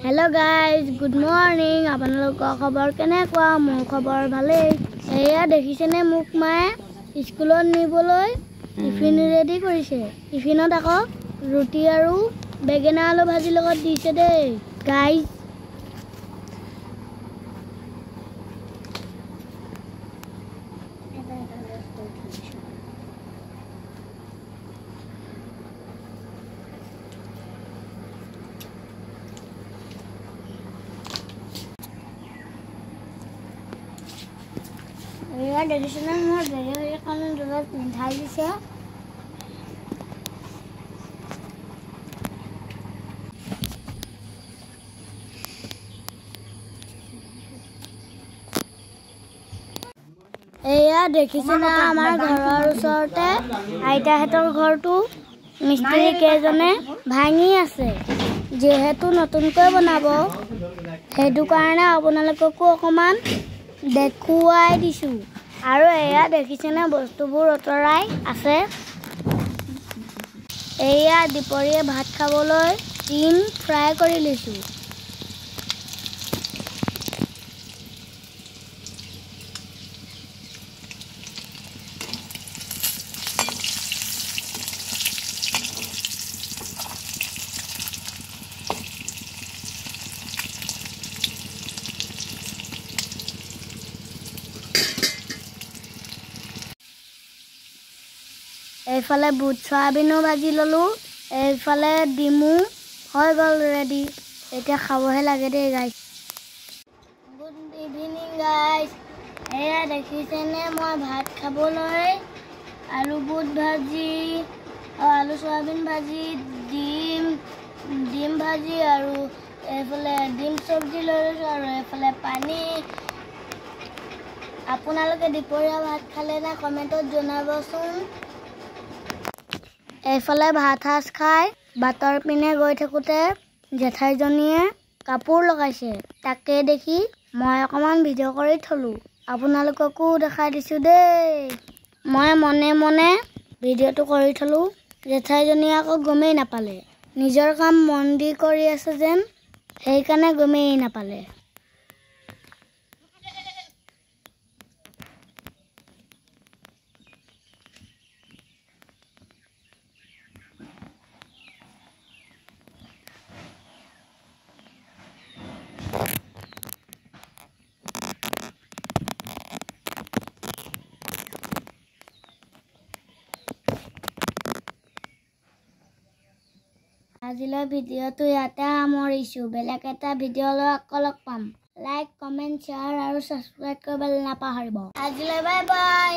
Hello guys, good morning. আপোনালোকৰ খবৰ কেনেকুৱা? মোৰ খবৰ ভালেই। এয়া দেখিছেনে মোক মায়ে স্কুলত নিবলৈ টিফিন ৰেডি কৰিছে। টিফিনত আকৌ ৰুটি আৰু বেঙেনা আলু ভাজি লগত দিছে দেই। গাইজ এয়া দেখিছেনে মোৰ বেলেগ এখন দূৰত মিঠাই দিছে। এয়া দেখিছেনে আমাৰ ঘৰৰ ওচৰতে আইতাহঁতৰ ঘৰটো মিস্ত্ৰী কেইজনে ভাঙি আছে। যেহেতু নতুনকৈ বনাব সেইটো কাৰণে আপোনালোককো অকমান দেখুৱাই দিছোঁ। আৰু এয়া দেখিছেনে বস্তুবোৰ অতৰাই আছে। এয়া দুপৰীয়া ভাত খাবলৈ ডিম ফ্ৰাই কৰি লৈছোঁ। এইফালে বুট চয়াবিনো ভাজি ললোঁ। এইফালে ডিমো হৈ গ'ল ৰেডি। এতিয়া খাবহে লাগে দেই গাইজ। Good evening guys. এয়া দেখিছেনে মই ভাত খাবলৈ আলু বুট ভাজি আলু চয়াবিন ভাজি ডিম ভাজি আৰু এইফালে ডিম চব্জি লৈ লৈছোঁ আৰু এইফালে পানী। আপোনালোকে দুপৰীয়া ভাত খালে নে কমেণ্টত জনাবচোন। এইফালে ভাত সাজ খাই বাটৰ পিনে গৈ থাকোঁতে জেঠাইজনীয়ে কাপোৰ লগাইছে। তাকে দেখি মই অকণমান ভিডিঅ' কৰি থলোঁ। আপোনালোককো দেখাই দিছোঁ দেই। মই মনে মনে ভিডিঅ'টো কৰি থলোঁ। জেঠাইজনীয়ে আকৌ গমেই নাপালে। নিজৰ কাম মন দি কৰি আছে যেন সেইকাৰণে গমেই নাপালে। আজিলৈ ভিডিঅ'টো ইয়াতে সামৰিছোঁ। বেলেগ এটা ভিডিঅ' লৈ আকৌ লগ পাম। লাইক, কমেণ্ট, শ্বেয়াৰ আৰু ছাবস্ক্ৰাইব কৰিবলৈ নাপাহৰিব। আজিলৈ বাই বাই।